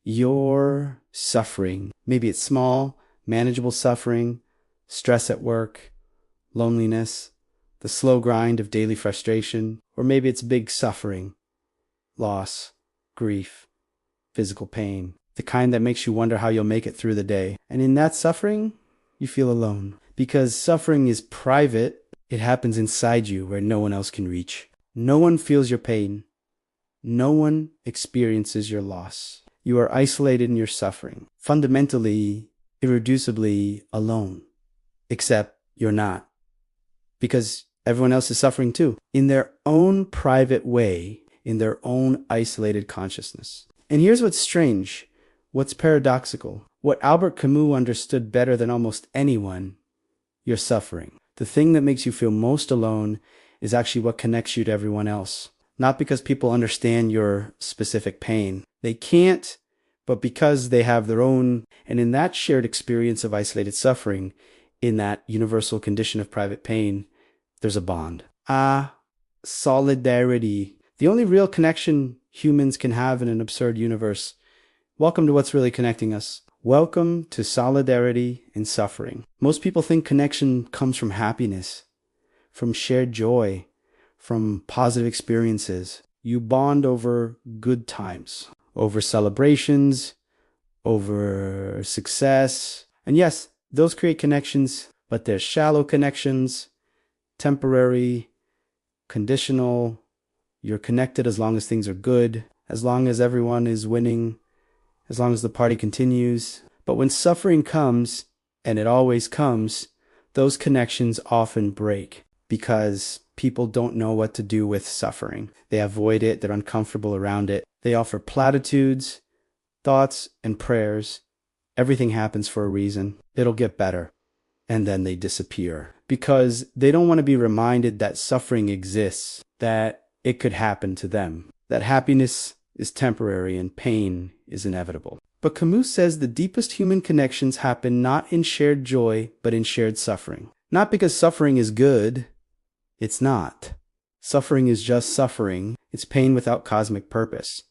your suffering. Maybe it's small, manageable suffering, stress at work, loneliness, the slow grind of daily frustration, or maybe it's big suffering, loss, grief, physical pain, the kind that makes you wonder how you'll make it through the day. And in that suffering, you feel alone. Because suffering is private, it happens inside you where no one else can reach. No one feels your pain. No one experiences your loss. You are isolated in your suffering, fundamentally, irreducibly alone. Except you're not. Because everyone else is suffering too, in their own private way, in their own isolated consciousness. And here's what's strange, what's paradoxical, what Albert Camus understood better than almost anyone: your suffering. The thing that makes you feel most alone is actually what connects you to everyone else. Not because people understand your specific pain. They can't, but because they have their own, and in that shared experience of isolated suffering, in that universal condition of private pain, there's a bond. Solidarity. The only real connection humans can have in an absurd universe. Welcome to what's really connecting us. Welcome to solidarity in suffering. Most people think connection comes from happiness, from shared joy, from positive experiences. You bond over good times, over celebrations, over success. And yes, those create connections, but they're shallow connections, temporary, conditional. You're connected as long as things are good, as long as everyone is winning, as long as the party continues. But when suffering comes, and it always comes, those connections often break because people don't know what to do with suffering. They avoid it, they're uncomfortable around it. They offer platitudes, thoughts, and prayers. Everything happens for a reason. It'll get better. And then they disappear because they don't want to be reminded that suffering exists, that it could happen to them, that happiness is temporary and pain is inevitable. But Camus says the deepest human connections happen not in shared joy, but in shared suffering. Not because suffering is good. It's not. Suffering is just suffering. It's pain without cosmic purpose.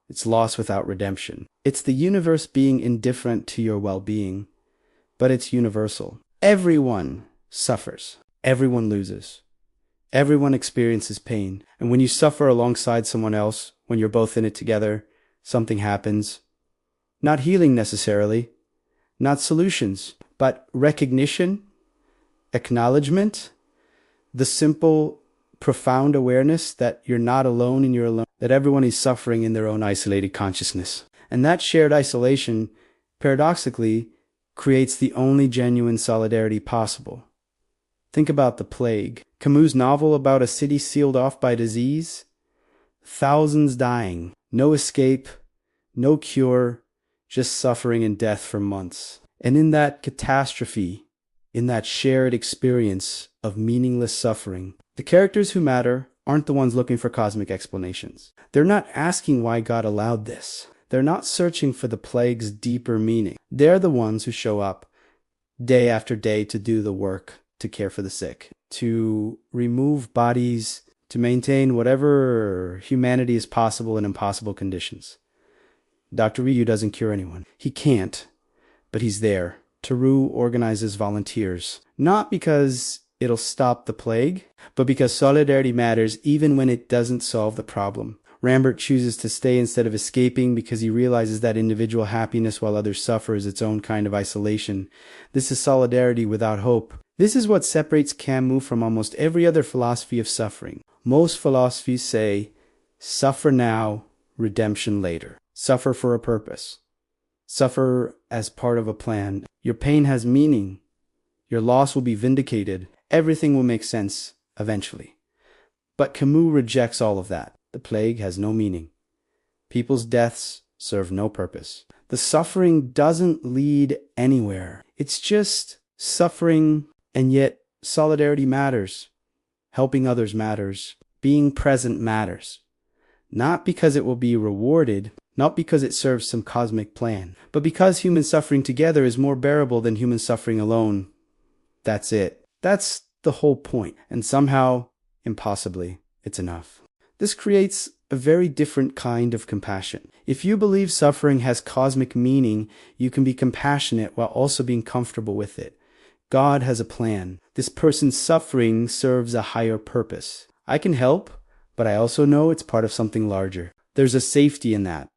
It's loss without redemption. It's the universe being indifferent to your well-being, but it's universal. Everyone suffers. Everyone loses. Everyone experiences pain. And when you suffer alongside someone else, when you're both in it together, something happens. Not healing necessarily, not solutions, but recognition, acknowledgement, the simple, profound awareness that you're not alone and you're alone, that everyone is suffering in their own isolated consciousness. And that shared isolation, paradoxically, creates the only genuine solidarity possible. Think about the plague. Camus' novel about a city sealed off by disease. Thousands dying. No escape. No cure. Just suffering and death for months. And in that catastrophe, in that shared experience of meaningless suffering, the characters who matter aren't the ones looking for cosmic explanations. They're not asking why God allowed this. They're not searching for the plague's deeper meaning. They're the ones who show up day after day to do the work, to care for the sick, to remove bodies, to maintain whatever humanity is possible in impossible conditions. Dr. Ryu doesn't cure anyone. He can't, but he's there. Teru organizes volunteers, not because it'll stop the plague, but because solidarity matters even when it doesn't solve the problem. Rambert chooses to stay instead of escaping because he realizes that individual happiness while others suffer is its own kind of isolation. This is solidarity without hope. This is what separates Camus from almost every other philosophy of suffering. Most philosophies say, suffer now, redemption later. Suffer for a purpose. Suffer as part of a plan. Your pain has meaning. Your loss will be vindicated. Everything will make sense eventually. But Camus rejects all of that. The plague has no meaning. People's deaths serve no purpose. The suffering doesn't lead anywhere. It's just suffering, and yet solidarity matters. Helping others matters. Being present matters. Not because it will be rewarded, not because it serves some cosmic plan, but because human suffering together is more bearable than human suffering alone. That's it. That's the whole point. And somehow, impossibly, it's enough. This creates a very different kind of compassion. If you believe suffering has cosmic meaning, you can be compassionate while also being comfortable with it. God has a plan. This person's suffering serves a higher purpose. I can help, but I also know it's part of something larger. There's a safety in that.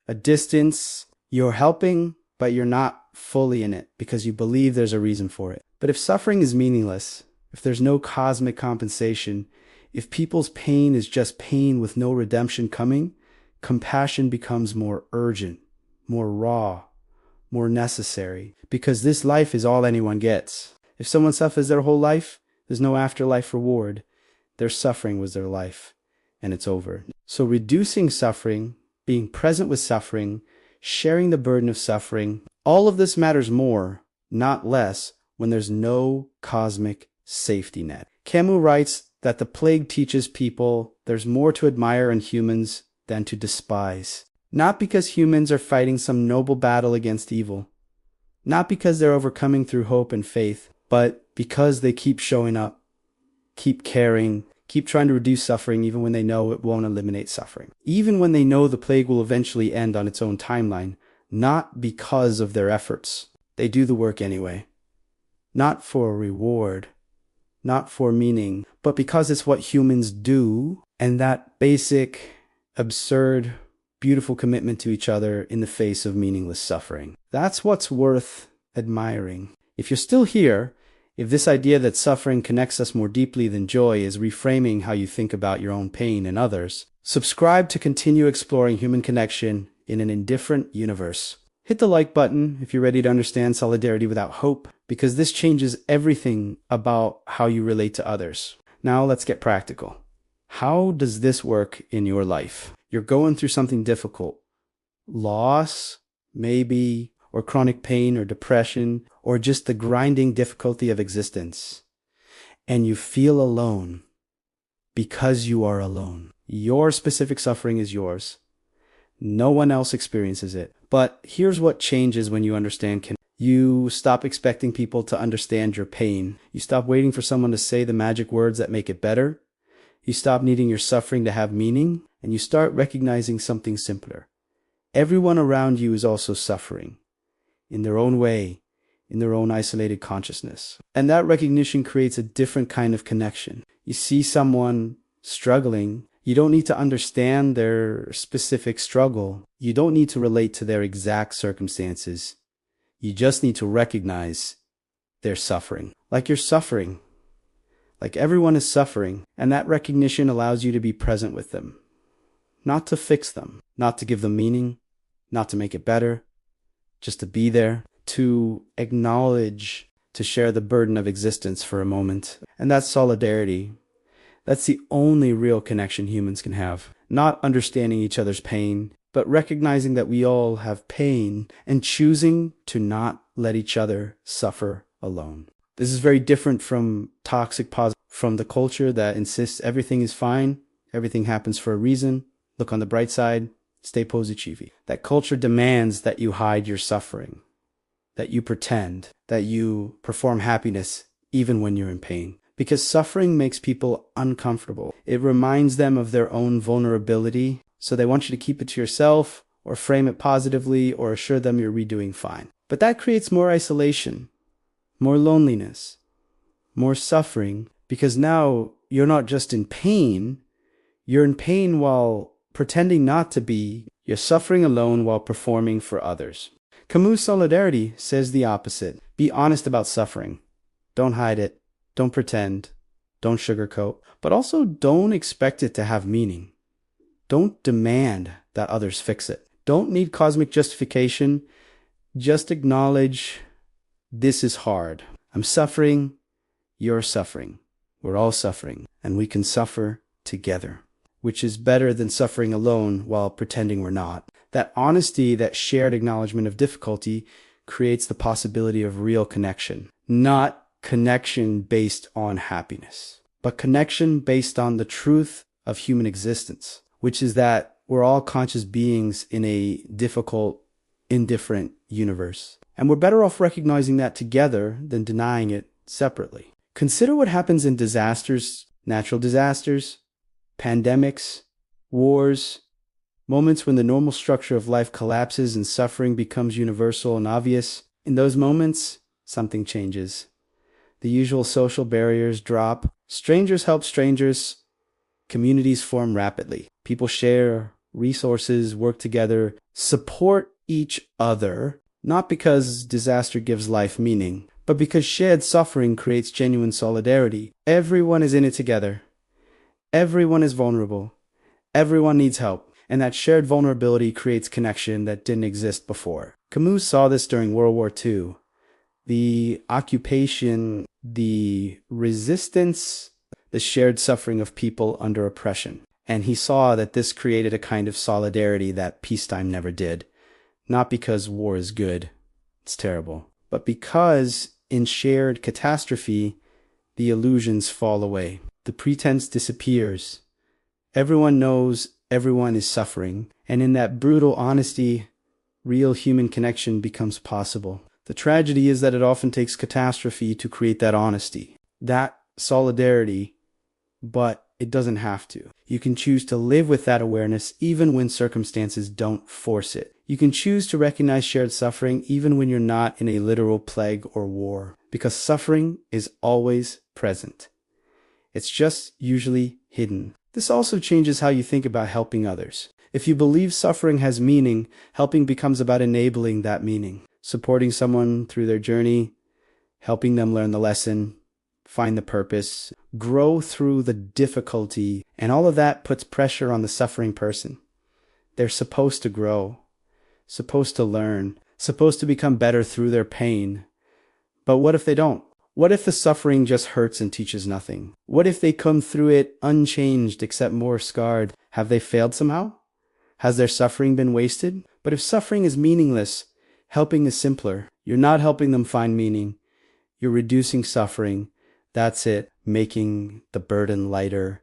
A distance, you're helping, but you're not fully in it because you believe there's a reason for it. But if suffering is meaningless, if there's no cosmic compensation, if people's pain is just pain with no redemption coming, compassion becomes more urgent, more raw, more necessary, because this life is all anyone gets. If someone suffers their whole life, there's no afterlife reward. Their suffering was their life, and it's over. So reducing suffering, being present with suffering, sharing the burden of suffering, all of this matters more, not less, when there's no cosmic safety net. Camus writes that the plague teaches people there's more to admire in humans than to despise. Not because humans are fighting some noble battle against evil, not because they're overcoming through hope and faith, but because they keep showing up, keep caring, keep trying to reduce suffering even when they know it won't eliminate suffering. Even when they know the plague will eventually end on its own timeline, not because of their efforts. They do the work anyway. Not for a reward, not for meaning, but because it's what humans do, and that basic, absurd, beautiful commitment to each other in the face of meaningless suffering. That's what's worth admiring. If you're still here, if this idea that suffering connects us more deeply than joy is reframing how you think about your own pain and others, subscribe to continue exploring human connection in an indifferent universe. Hit the like button if you're ready to understand solidarity without hope, because this changes everything about how you relate to others. Now let's get practical. How does this work in your life? You're going through something difficult. Loss, maybe, or chronic pain or depression, or just the grinding difficulty of existence. And you feel alone because you are alone. Your specific suffering is yours. No one else experiences it. But here's what changes when you understand. You stop expecting people to understand your pain. You stop waiting for someone to say the magic words that make it better. You stop needing your suffering to have meaning, and you start recognizing something simpler. Everyone around you is also suffering, in their own way, in their own isolated consciousness. And that recognition creates a different kind of connection. You see someone struggling, you don't need to understand their specific struggle. You don't need to relate to their exact circumstances. You just need to recognize their suffering. Like you're suffering. Like everyone is suffering, and that recognition allows you to be present with them. Not to fix them, not to give them meaning, not to make it better, just to be there, to acknowledge, to share the burden of existence for a moment. And that's solidarity. That's the only real connection humans can have. Not understanding each other's pain, but recognizing that we all have pain and choosing to not let each other suffer alone. This is very different from toxic positivity, from the culture that insists everything is fine, everything happens for a reason, look on the bright side, stay positivi. That culture demands that you hide your suffering, that you pretend, that you perform happiness even when you're in pain. Because suffering makes people uncomfortable. It reminds them of their own vulnerability, so they want you to keep it to yourself, or frame it positively, or assure them you're redoing fine. But that creates more isolation, more loneliness, more suffering, because now you're not just in pain, you're in pain while pretending not to be, you're suffering alone while performing for others. Camus' Solidarity says the opposite. Be honest about suffering. Don't hide it. Don't pretend. Don't sugarcoat. But also don't expect it to have meaning. Don't demand that others fix it. Don't need cosmic justification. Just acknowledge this is hard. I'm suffering. You're suffering. We're all suffering. And we can suffer together, which is better than suffering alone while pretending we're not. That honesty, that shared acknowledgement of difficulty creates the possibility of real connection. Not connection based on happiness, but connection based on the truth of human existence, which is that we're all conscious beings in a difficult, indifferent universe. And we're better off recognizing that together than denying it separately. Consider what happens in disasters, natural disasters, pandemics, wars, moments when the normal structure of life collapses and suffering becomes universal and obvious. In those moments, something changes. The usual social barriers drop. Strangers help strangers. Communities form rapidly. People share resources, work together, support each other, not because disaster gives life meaning, but because shared suffering creates genuine solidarity. Everyone is in it together. Everyone is vulnerable. Everyone needs help. And that shared vulnerability creates connection that didn't exist before. Camus saw this during World War II. The occupation, the resistance, the shared suffering of people under oppression. And he saw that this created a kind of solidarity that peacetime never did. Not because war is good, it's terrible, but because in shared catastrophe, the illusions fall away. The pretense disappears. Everyone knows everyone is suffering, and in that brutal honesty, real human connection becomes possible. The tragedy is that it often takes catastrophe to create that honesty, that solidarity, but it doesn't have to. You can choose to live with that awareness even when circumstances don't force it. You can choose to recognize shared suffering even when you're not in a literal plague or war, because suffering is always present. It's just usually hidden. This also changes how you think about helping others. If you believe suffering has meaning, helping becomes about enabling that meaning, supporting someone through their journey, helping them learn the lesson, find the purpose, grow through the difficulty, and all of that puts pressure on the suffering person. They're supposed to grow, supposed to learn, supposed to become better through their pain. But what if they don't? What if the suffering just hurts and teaches nothing? What if they come through it unchanged except more scarred? Have they failed somehow? Has their suffering been wasted? But if suffering is meaningless, helping is simpler. You're not helping them find meaning. You're reducing suffering. That's it. Making the burden lighter,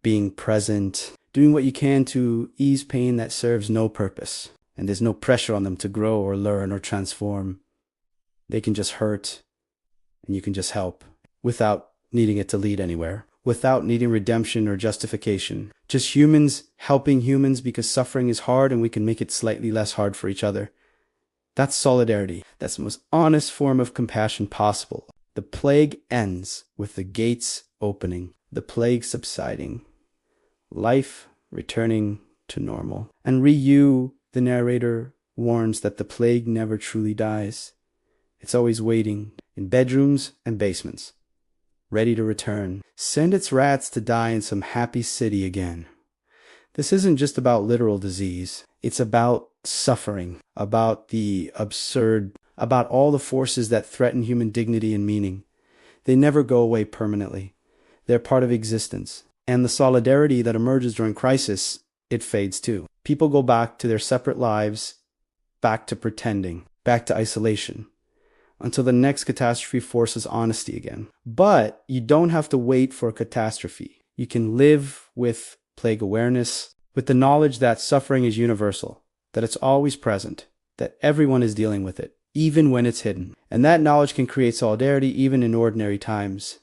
being present, doing what you can to ease pain that serves no purpose. And there's no pressure on them to grow or learn or transform. They can just hurt, and you can just help without needing it to lead anywhere, without needing redemption or justification. Just humans helping humans because suffering is hard and we can make it slightly less hard for each other. That's solidarity. That's the most honest form of compassion possible. The plague ends with the gates opening, the plague subsiding, life returning to normal. And Ryu, the narrator, warns that the plague never truly dies. It's always waiting in bedrooms and basements, ready to return. Send its rats to die in some happy city again. This isn't just about literal disease. It's about suffering, about the absurd, about all the forces that threaten human dignity and meaning. They never go away permanently. They're part of existence. And the solidarity that emerges during crisis, it fades too. People go back to their separate lives, back to pretending, back to isolation, until the next catastrophe forces honesty again. But you don't have to wait for a catastrophe. You can live with plague awareness, with the knowledge that suffering is universal, that it's always present, that everyone is dealing with it, even when it's hidden. And that knowledge can create solidarity even in ordinary times.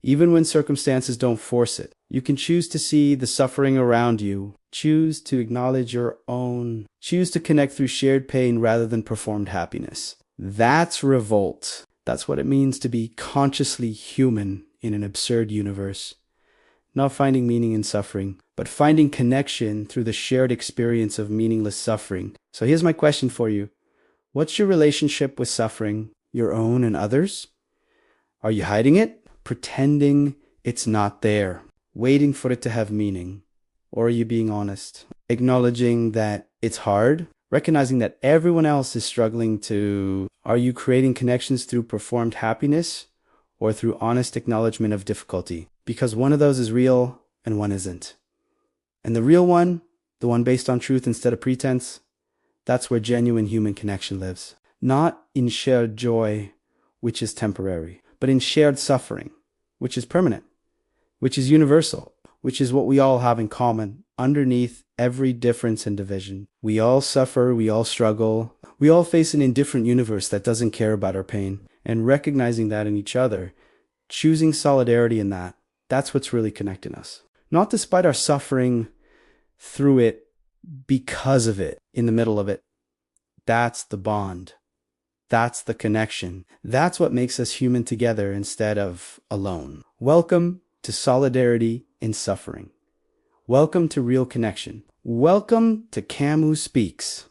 Even when circumstances don't force it. You can choose to see the suffering around you, choose to acknowledge your own, choose to connect through shared pain rather than performed happiness. That's revolt. That's what it means to be consciously human in an absurd universe. Not finding meaning in suffering, but finding connection through the shared experience of meaningless suffering. So here's my question for you. What's your relationship with suffering, your own and others? Are you hiding it? Pretending it's not there? Waiting for it to have meaning? Or are you being honest? Acknowledging that it's hard? Recognizing that everyone else is struggling too. Are you creating connections through performed happiness or through honest acknowledgement of difficulty? Because one of those is real and one isn't. And the real one, the one based on truth instead of pretense, that's where genuine human connection lives. Not in shared joy, which is temporary, but in shared suffering, which is permanent, which is universal, which is what we all have in common underneath every difference and division. We all suffer, we all struggle, we all face an indifferent universe that doesn't care about our pain. And recognizing that in each other, choosing solidarity in that, that's what's really connecting us. Not despite our suffering, through it, because of it, in the middle of it. That's the bond. That's the connection. That's what makes us human together instead of alone. Welcome to solidarity in suffering. Welcome to real connection. Welcome to Camus Speaks.